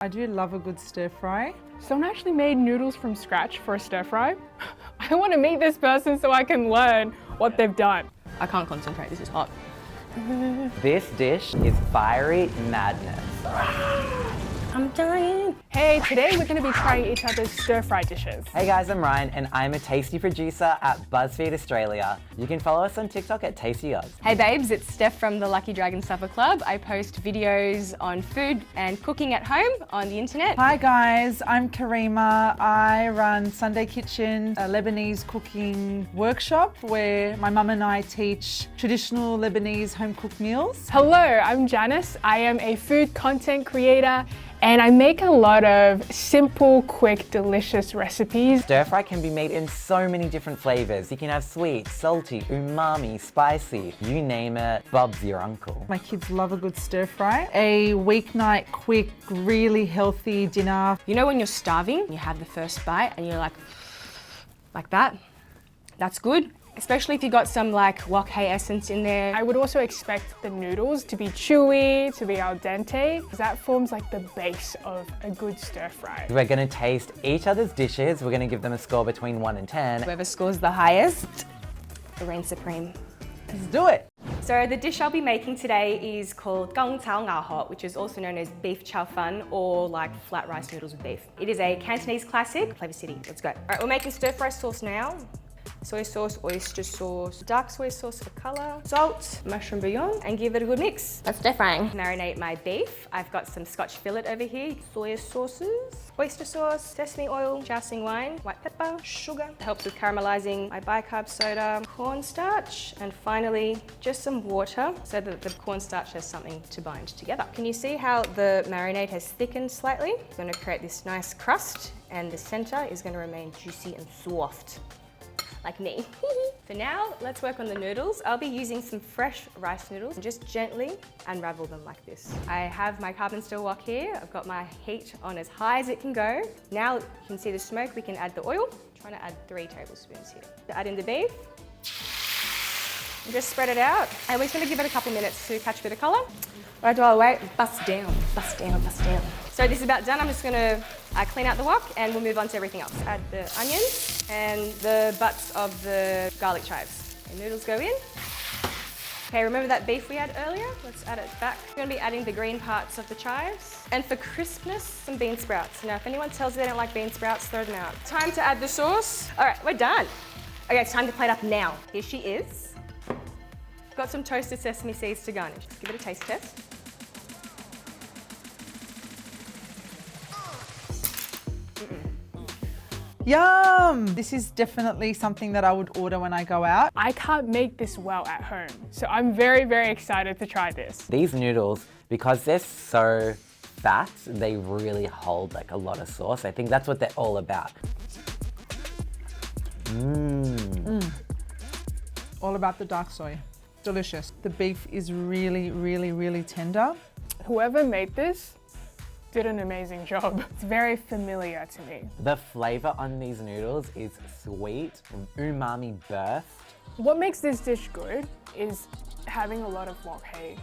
I do love a good stir fry. Someone actually made noodles from scratch for a stir fry. I want to meet this person so I can learn what they've done. I can't concentrate, this is hot. This dish is fiery madness. I'm dying. Hey, today we're going to be trying each other's stir-fry dishes. Hey guys, I'm Ryan and I'm a tasty producer at BuzzFeed Australia. You can follow us on TikTok at TastyUs. Hey babes, it's Steph from the Lucky Dragon Supper Club. I post videos on food and cooking at home on the internet. Hi guys, I'm Karima. I run Sunday Kitchen, a Lebanese cooking workshop where my mum and I teach traditional Lebanese home-cooked meals. Hello, I'm Janice. I am a food content creator and I make a lot of simple, quick, delicious recipes. Stir fry can be made in so many different flavors. You can have sweet, salty, umami, spicy, you name it, Bob's your uncle. My kids love a good stir fry. A weeknight, quick, really healthy dinner. You know when you're starving, you have the first bite and you're like that? That's good. Especially if you got some like wok hei essence in there. I would also expect the noodles to be chewy, to be al dente, because that forms like the base of a good stir fry. We're gonna taste each other's dishes. We're gonna give them a score between 1 and 10. Whoever scores the highest, the reign supreme. Let's do it. So the dish I'll be making today is called gong cao ngao hot, which is also known as beef chow fun or like flat rice noodles with beef. It is a Cantonese classic. Flavor City, let's go. All right, we're making stir fry sauce now. Soy sauce, oyster sauce, dark soy sauce for colour, salt, mushroom bouillon, and give it a good mix. Let's stir frying. Marinate my beef. I've got some Scotch fillet over here, soy sauces, oyster sauce, sesame oil, jousting wine, white pepper, sugar. It helps with caramelizing my bicarb soda, cornstarch, and finally just some water so that the cornstarch has something to bind together. Can you see how the marinade has thickened slightly? It's going to create this nice crust and the center is going to remain juicy and soft. Like me. For now, let's work on the noodles. I'll be using some fresh rice noodles and just gently unravel them like this. I have my carbon steel wok here. I've got my heat on as high as it can go. Now you can see the smoke, we can add the oil. I'm trying to add 3 tablespoons here. Add in the beef. And just spread it out. And we're just gonna give it a couple minutes to catch a bit of color. Right while I wait, bust down, bust down, bust down. So this is about done. I'm just gonna clean out the wok and we'll move on to everything else. Add the onions and the butts of the garlic chives. And noodles go in. Okay, remember that beef we had earlier? Let's add it back. We're gonna be adding the green parts of the chives. And for crispness, some bean sprouts. Now, if anyone tells you they don't like bean sprouts, throw them out. Time to add the sauce. All right, we're done. Okay, it's time to plate up now. Here she is. Got some toasted sesame seeds to garnish. Let's give it a taste test. Yum! This is definitely something that I would order when I go out. I can't make this well at home, so I'm very, very excited to try this. These noodles, because they're so fat, they really hold like a lot of sauce. I think that's what they're all about. All about the dark soy. Delicious. The beef is really, really, really tender. Whoever made this did an amazing job. It's very familiar to me. The flavor on these noodles is sweet, umami burst. What makes this dish good is having a lot of wok hei.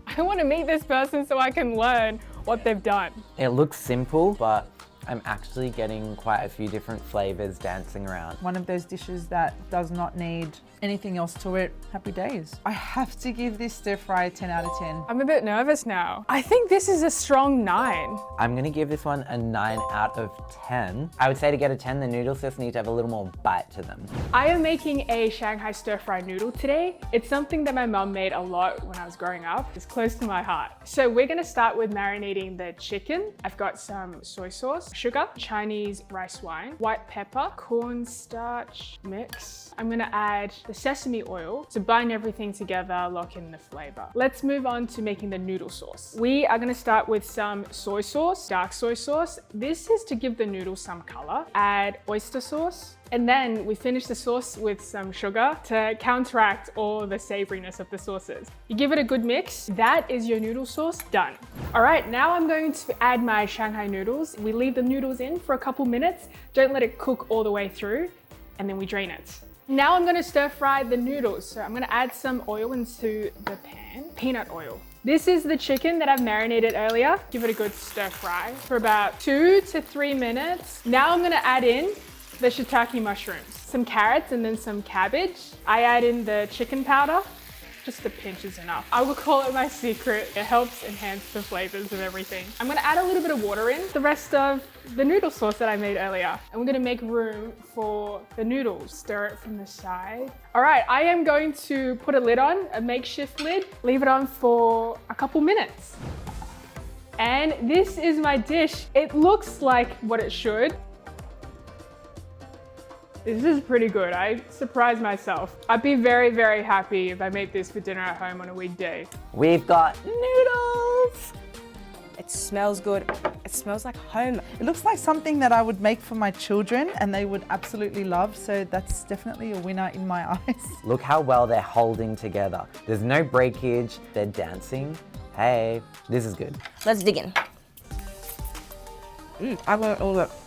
I want to meet this person so I can learn what they've done. It looks simple, but I'm actually getting quite a few different flavors dancing around. One of those dishes that does not need anything else to it. Happy days. I have to give this stir fry a 10 out of 10. I'm a bit nervous now. I think this is a strong 9. I'm gonna give this one a 9 out of 10. I would say to get a 10, the noodles just need to have a little more bite to them. I am making a Shanghai stir-fry noodle today. It's something that my mum made a lot when I was growing up. It's close to my heart. So we're gonna start with marinating the chicken. I've got some soy sauce, sugar, Chinese rice wine, white pepper, cornstarch mix. I'm gonna add the sesame oil to bind everything together, lock in the flavor. Let's move on to making the noodle sauce. We are gonna start with some soy sauce, dark soy sauce. This is to give the noodles some color. Add oyster sauce. And then we finish the sauce with some sugar to counteract all the savoriness of the sauces. You give it a good mix. That is your noodle sauce done. All right, now I'm going to add my Shanghai noodles. We leave the noodles in for a couple minutes. Don't let it cook all the way through, and then we drain it. Now I'm gonna stir fry the noodles. So I'm gonna add some oil into the pan. Peanut oil. This is the chicken that I've marinated earlier. Give it a good stir fry for about 2 to 3 minutes. Now I'm gonna add in the shiitake mushrooms, some carrots and then some cabbage. I add in the chicken powder. Just a pinch is enough. I will call it my secret. It helps enhance the flavors of everything. I'm gonna add a little bit of water in, the rest of the noodle sauce that I made earlier. And we're gonna make room for the noodles. Stir it from the side. All right, I am going to put a lid on, a makeshift lid, leave it on for a couple minutes. And this is my dish. It looks like what it should. This is pretty good. I surprised myself. I'd be very, very happy if I made this for dinner at home on a weekday. We've got noodles. It smells good. It smells like home. It looks like something that I would make for my children and they would absolutely love. So that's definitely a winner in my eyes. Look how well they're holding together. There's no breakage. They're dancing. Hey, this is good. Let's dig in. I want all of it.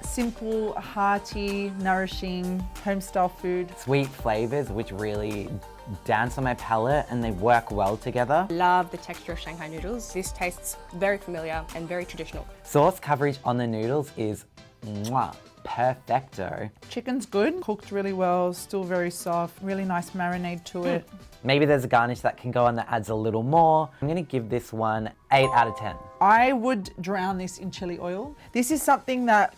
Simple, hearty, nourishing, home-style food. Sweet flavors which really dance on my palate and they work well together. Love the texture of Shanghai noodles. This tastes very familiar and very traditional. Sauce coverage on the noodles is mwah, perfecto. Chicken's good, cooked really well, still very soft, really nice marinade to it. Maybe there's a garnish that can go on that adds a little more. I'm gonna give this one 8 out of 10. I would drown this in chili oil. This is something that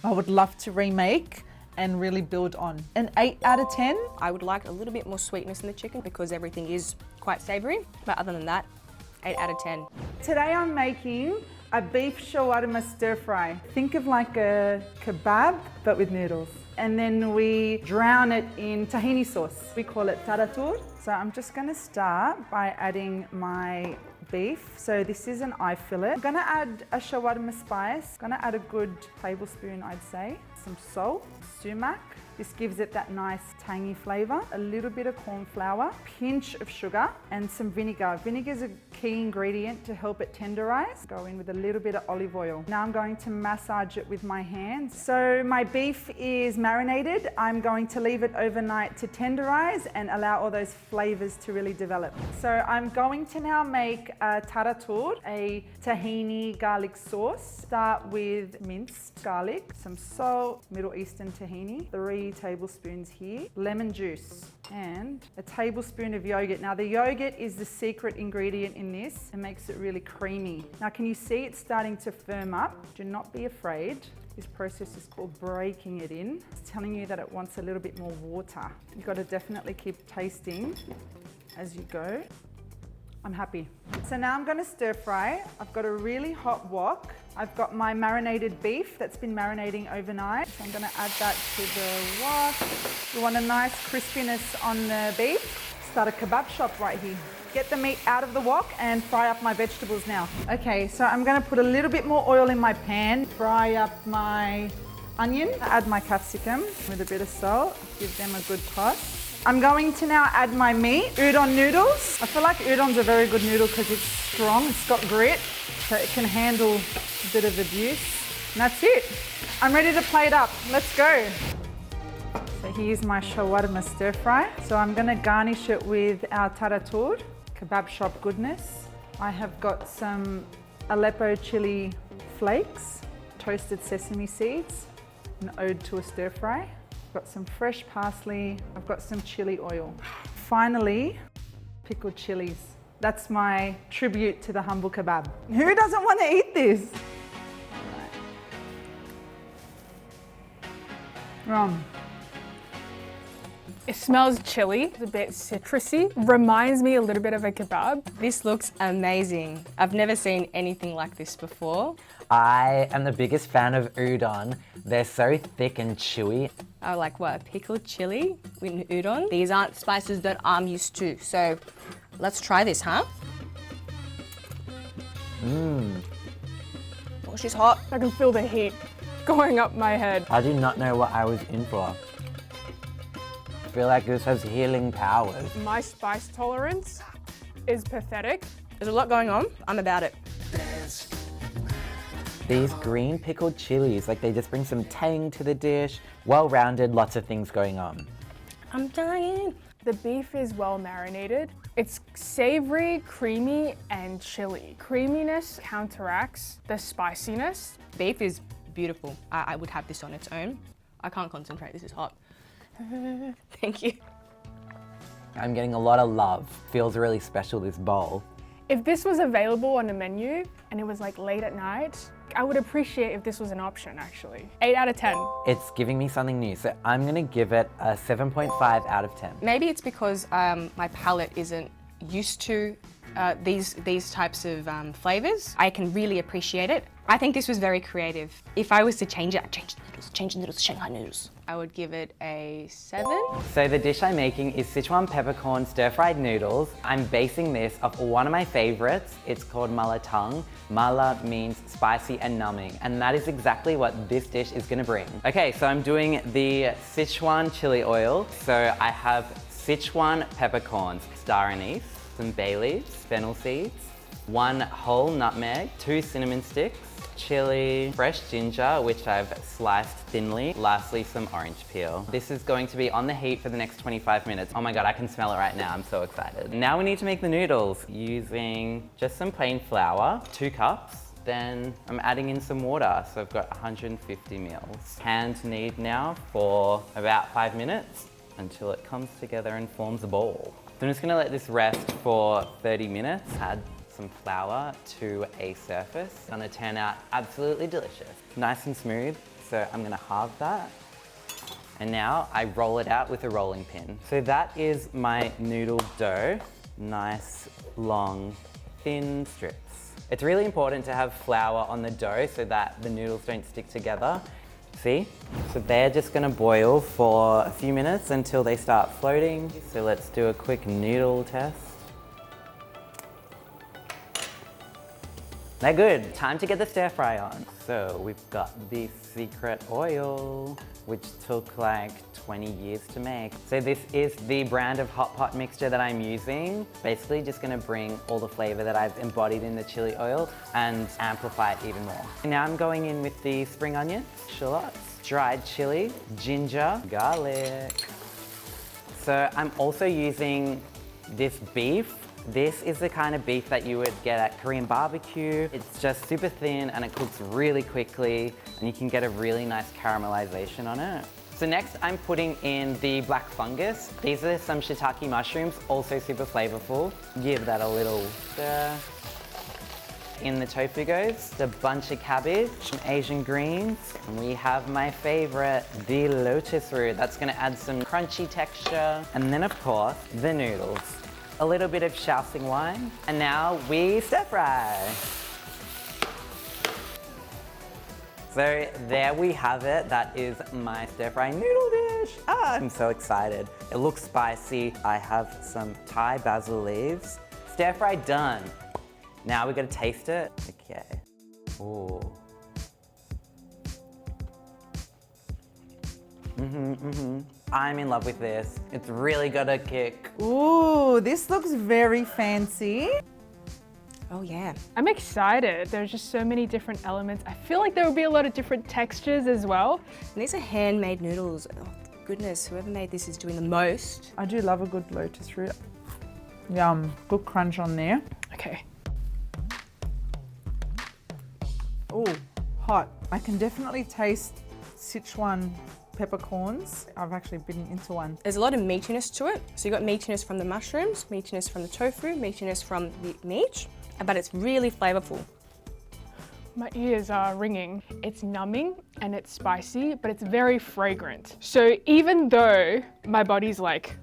I would love to remake and really build on. An 8 out of 10. I would like a little bit more sweetness in the chicken because everything is quite savory. But other than that, 8 out of 10. Today I'm making a beef shawarma stir fry. Think of like a kebab, but with noodles. And then we drown it in tahini sauce. We call it taratur. So I'm just gonna start by adding my beef. So this is an eye fillet. I'm gonna add a shawarma spice. Gonna add a good tablespoon, I'd say. Some salt, sumac. This gives it that nice tangy flavor. A little bit of corn flour, pinch of sugar, and some vinegar. Vinegar is a key ingredient to help it tenderize. Go in with a little bit of olive oil. Now I'm going to massage it with my hands. So my beef is marinated. I'm going to leave it overnight to tenderize and allow all those flavors to really develop. So I'm going to now make a taratur, a tahini garlic sauce. Start with minced garlic, some salt, Middle Eastern tahini, 3 tablespoons here, lemon juice, and a tablespoon of yogurt. Now the yogurt is the secret ingredient in this. It makes it really creamy. Now can you see it's starting to firm up? Do not be afraid. This process is called breaking it in. It's telling you that it wants a little bit more water. You've got to definitely keep tasting as you go. I'm happy. So now I'm going to stir fry. I've got a really hot wok. I've got my marinated beef that's been marinating overnight. So I'm going to add that to the wok. You want a nice crispiness on the beef. Start a kebab shop right here. Get the meat out of the wok and fry up my vegetables now. Okay, so I'm going to put a little bit more oil in my pan. Fry up my onion. Add my capsicum with a bit of salt. Give them a good toss. I'm going to now add my meat, udon noodles. I feel like udon's a very good noodle because it's strong, it's got grit, so it can handle a bit of abuse. And that's it. I'm ready to plate up. Let's go. So here's my shawarma stir fry. So I'm gonna garnish it with our taratur, kebab shop goodness. I have got some Aleppo chili flakes, toasted sesame seeds, an ode to a stir fry. I've got some fresh parsley, I've got some chili oil. Finally, pickled chilies. That's my tribute to the humble kebab. Who doesn't want to eat this? Wrong. It smells chilly, it's a bit citrusy. Reminds me a little bit of a kebab. This looks amazing. I've never seen anything like this before. I am the biggest fan of udon. They're so thick and chewy. I like what, pickled chili with udon? These aren't spices that I'm used to, so let's try this, huh? Oh, she's hot. I can feel the heat going up my head. I did not know what I was in for. I feel like this has healing powers. My spice tolerance is pathetic. There's a lot going on. I'm about it. These green pickled chilies, like they just bring some tang to the dish. Well-rounded, lots of things going on. I'm dying. The beef is well marinated. It's savory, creamy, and chili. Creaminess counteracts the spiciness. Beef is beautiful. I would have this on its own. I can't concentrate, this is hot. Thank you. I'm getting a lot of love. Feels really special, this bowl. If this was available on the menu and it was like late at night, I would appreciate if this was an option actually. 8 out of 10. It's giving me something new, so I'm gonna give it a 7.5 out of 10. Maybe it's because my palate isn't used to these types of flavors. I can really appreciate it. I think this was very creative. If I was to change it, I'd change the noodles to Shanghai noodles. I would give it a 7. So the dish I'm making is Sichuan peppercorn stir-fried noodles. I'm basing this off one of my favorites. It's called mala tongue. Mala means spicy and numbing, and that is exactly what this dish is gonna bring. Okay, so I'm doing the Sichuan chili oil. So I have Sichuan peppercorns, star anise, some bay leaves, fennel seeds, 1 whole nutmeg, 2 cinnamon sticks, chili, fresh ginger, which I've sliced thinly, lastly some orange peel. This is going to be on the heat for the next 25 minutes. Oh my God, I can smell it right now, I'm so excited. Now we need to make the noodles using just some plain flour, 2 cups. Then I'm adding in some water, so I've got 150 mils. Hand knead now for about 5 minutes until it comes together and forms a ball. So I'm just gonna let this rest for 30 minutes, add some flour to a surface. It's gonna turn out absolutely delicious. Nice and smooth, so I'm gonna halve that. And now I roll it out with a rolling pin. So that is my noodle dough. Nice, long, thin strips. It's really important to have flour on the dough so that the noodles don't stick together. See? So they're just gonna boil for a few minutes until they start floating. So let's do a quick noodle test. They're good. Time to get the stir fry on. So we've got the secret oil, which took like 20 years to make. So this is the brand of hot pot mixture that I'm using. Basically just gonna bring all the flavor that I've embodied in the chili oil and amplify it even more. Now I'm going in with the spring onions, shallots, dried chili, ginger, garlic. So I'm also using this beef. This is the kind of beef that you would get at Korean barbecue. It's just super thin and it cooks really quickly and you can get a really nice caramelization on it. So next I'm putting in the black fungus. These are some shiitake mushrooms, also super flavorful. Give that a little stir. In the tofu goes a bunch of cabbage, some Asian greens, and we have my favorite, the lotus root. That's gonna add some crunchy texture. And then of course, the noodles. A little bit of Shaoxing wine, and now we stir fry. So there we have it. That is my stir fry noodle dish. I'm so excited. It looks spicy. I have some Thai basil leaves. Stir fry done. Now we gotta taste it. Okay. Ooh. I'm in love with this. It's really got a kick. Ooh, this looks very fancy. Oh yeah. I'm excited. There's just so many different elements. I feel like there will be a lot of different textures as well. And these are handmade noodles. Oh goodness, whoever made this is doing the most. I do love a good lotus root. Yum, good crunch on there. Okay. Ooh, hot. I can definitely taste Sichuan peppercorns. I've actually bitten into one. There's a lot of meatiness to it. So you've got meatiness from the mushrooms, meatiness from the tofu, meatiness from the meat, but it's really flavorful. My ears are ringing. It's numbing and it's spicy, but it's very fragrant. So even though my body's like,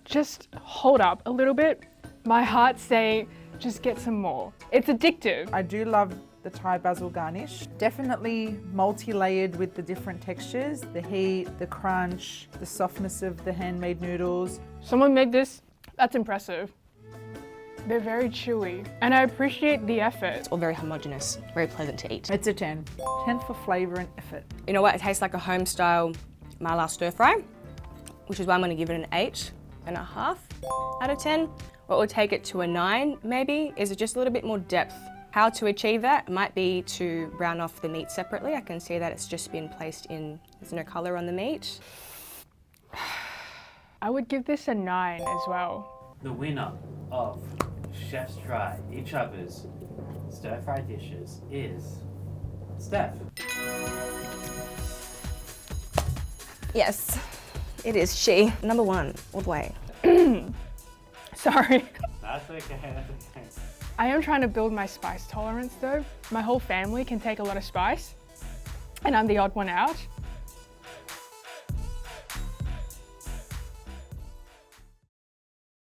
just hold up a little bit, my heart's saying, just get some more. It's addictive. I do love the Thai basil garnish. Definitely multi-layered with the different textures, the heat, the crunch, the softness of the handmade noodles. Someone made this, that's impressive. They're very chewy and I appreciate the effort. It's all very homogeneous, very pleasant to eat. It's a 10. 10 for flavor and effort. You know what, it tastes like a home style mala stir fry, which is why I'm gonna give it an 8.5 out of 10. What would take it to a 9 maybe is just a little bit more depth. How to achieve that might be to brown off the meat separately. I can see that it's just been placed in, there's no color on the meat. I would give this a 9 as well. The winner of Chef's Try Each Other's stir-fry dishes is Steph. Yes, it is she. Number one, all the way. Sorry. That's okay, that's okay. I am trying to build my spice tolerance though. My whole family can take a lot of spice and I'm the odd one out.